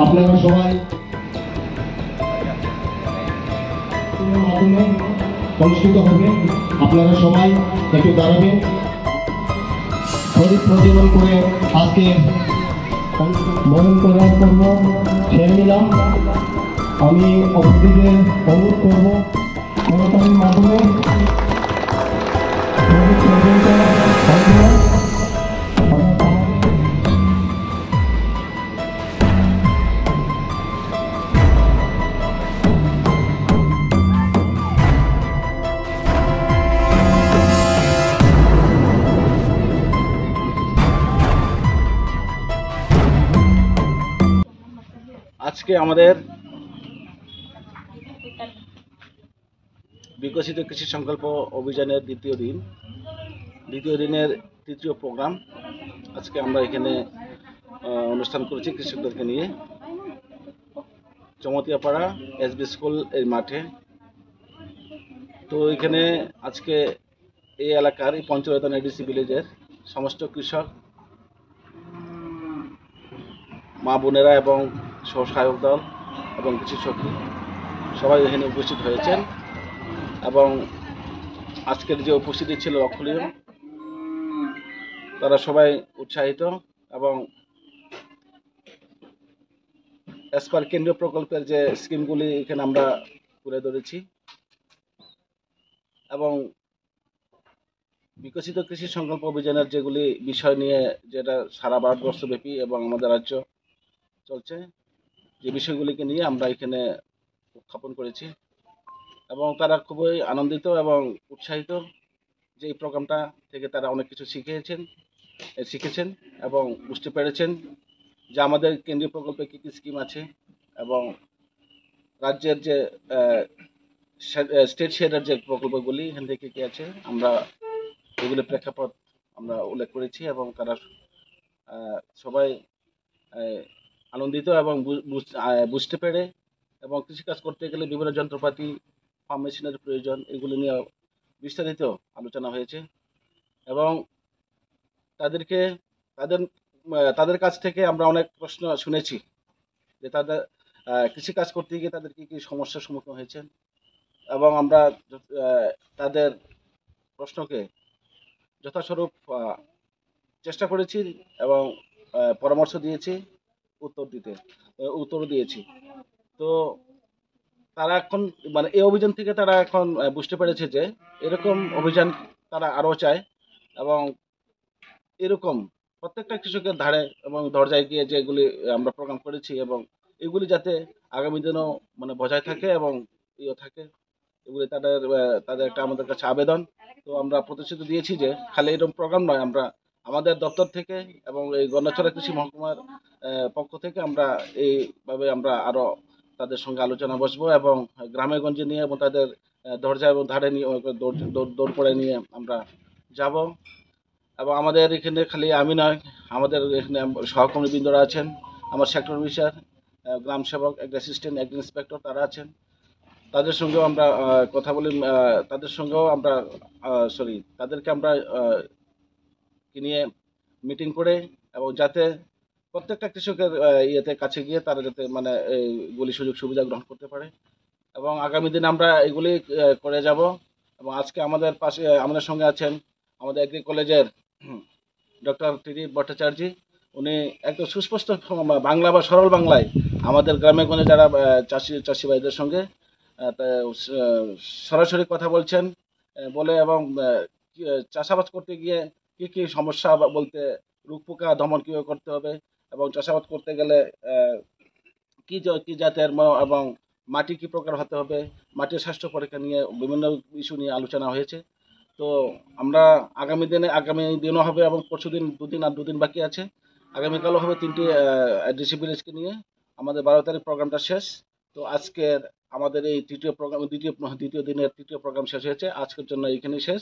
আপনারা সবাই অনুষ্ঠিত হবে। আপনারা সবাই একটু দাঁড়াবেন, প্রদীপ প্রজ্বলন করে আজকে বরণ করার পর্ব ছেড়ে নিলাম। আমি অতিথিদের অনুরোধ করব করতালির মাধ্যমে প্রদীপ প্রজ্বলন করা আজকে আমাদের বিকশিত কৃষি সংকল্প অভিযানের দ্বিতীয় দিনের তৃতীয় প্রোগ্রাম। আজকে আমরা এখানে অনুষ্ঠান করেছি কৃষকদেরকে নিয়ে চমতিয়াপাড়া এসবি স্কুল এর মাঠে। তো এখানে আজকে এই এলাকার এই পঞ্চরত্ন এডিসি ভিলেজের সমস্ত কৃষক মা বোনেরা এবং স্বসহায়ক দল এবং কৃষি সখী সবাই এখানে উপস্থিত হয়েছেন এবং আজকের যে উপস্থিতি ছিল অক্ষুণ্ণ, তারা সবাই উৎসাহিত এবং এসপার কেন্দ্রীয় প্রকল্পের যে স্কিমগুলি এখানে আমরা তুলে ধরেছি এবং বিকশিত কৃষি সংকল্প অভিযানের যেগুলি বিষয় নিয়ে যেটা সারা ভারতবর্ষব্যাপী এবং আমাদের রাজ্য চলছে, যে বিষয়গুলিকে নিয়ে আমরা এখানে উত্থাপন করেছি এবং তারা খুবই আনন্দিত এবং উৎসাহিত যে এই প্রোগ্রামটা থেকে তারা অনেক কিছু শিখেছেন এবং বুঝতে পেরেছেন যে আমাদের কেন্দ্রীয় প্রকল্পে কী কী স্কিম আছে এবং রাজ্যের যে স্টেট শেয়ারের যে প্রকল্পগুলি এখান থেকে কী আছে আমরা এগুলো প্রেক্ষাপট আমরা উল্লেখ করেছি এবং তারা সবাই আনন্দিত এবং বুঝতে পেরে এবং কৃষিকাজ করতে গেলে বিভিন্ন যন্ত্রপাতি ফার্ম মেশিনের প্রয়োজন, এগুলি নিয়ে বিস্তারিত আলোচনা হয়েছে এবং তাদের কাছ থেকে আমরা অনেক প্রশ্ন শুনেছি যে তাদের কৃষিকাজ করতে গিয়ে তাদের কী কী সমস্যার সম্মুখীন হয়েছেন এবং আমরা তাদের প্রশ্নকে যথাস্বরূপ চেষ্টা করেছি এবং পরামর্শ দিয়েছি, উত্তর দিয়েছি। তো তারা এখন মানে এই অভিযান থেকে তারা এখন বুঝতে পেরেছে যে এরকম অভিযান তারা আরও চায় এবং এরকম প্রত্যেকটা কৃষকের ধারে এবং দরজায় গিয়ে যেগুলি আমরা প্রোগ্রাম করেছি এবং এগুলি যাতে আগামী দিনেও মানে বজায় থাকে এবং থাকে, এগুলি তাদের একটা আমাদের কাছে আবেদন। তো আমরা প্রতিশ্রুতি দিয়েছি যে খালি এরকম প্রোগ্রাম নয়, আমরা আমাদের দপ্তর থেকে এবং এই গন্ডাছড়া কৃষি মহকুমার পক্ষ থেকে আমরা এইভাবে আমরা আরও তাদের সঙ্গে আলোচনা বসবো এবং গ্রামে গঞ্জে নিয়ে এবং তাদের দরজা এবং ধারে নিয়ে দৌড় পড়ে নিয়ে আমরা যাব এবং আমাদের এখানে খালি আমি নয়, আমাদের এখানে সহকর্মীবৃন্দরা আছেন, আমার সেক্টর অফিসার, গ্রাম সেবক, এক অ্যাসিস্ট্যান্ট, এক ইন্সপেক্টর তারা আছেন, তাদের সঙ্গেও আমরা কথা বলি, তাদেরকে আমরা নিয়ে মিটিং করে এবং যাতে প্রত্যেকটা কৃষকের কাছে গিয়ে তারা যাতে মানে এইগুলি সুযোগ সুবিধা গ্রহণ করতে পারে এবং আগামী দিনে আমরা এগুলি করে যাব। এবং আজকে আমাদের সঙ্গে আছেন আমাদের এগ্রি কলেজের ডক্টর টি ভট্টাচার্য। উনি একদম সুস্পষ্ট বাংলা বা সরল বাংলায় আমাদের গ্রামে গঞ্জে যারা চাষি ভাইদের সঙ্গে সরাসরি কথা বলছেন বলে এবং চাষাবাদ করতে গিয়ে কী কী সমস্যা বলতে রোগ পোকা দমন কীভাবে করতে হবে এবং চাষাবাদ করতে গেলে কি জাতের এবং মাটি কী প্রকার হতে হবে, মাটির স্বাস্থ্য পরীক্ষা নিয়ে বিভিন্ন ইস্যু নিয়ে আলোচনা হয়েছে। তো আমরা আগামী দিনও হবে এবং পরশুদিন দুদিন বাকি আছে, আগামীকালও হবে 3টি ডিসি ভিলেজকে নিয়ে আমাদের 12 তারিখ প্রোগ্রামটা শেষ। তো আজকের আমাদের এই দ্বিতীয় দিনের তৃতীয় প্রোগ্রাম শেষ হয়েছে, আজকের জন্য এইখানেই শেষ।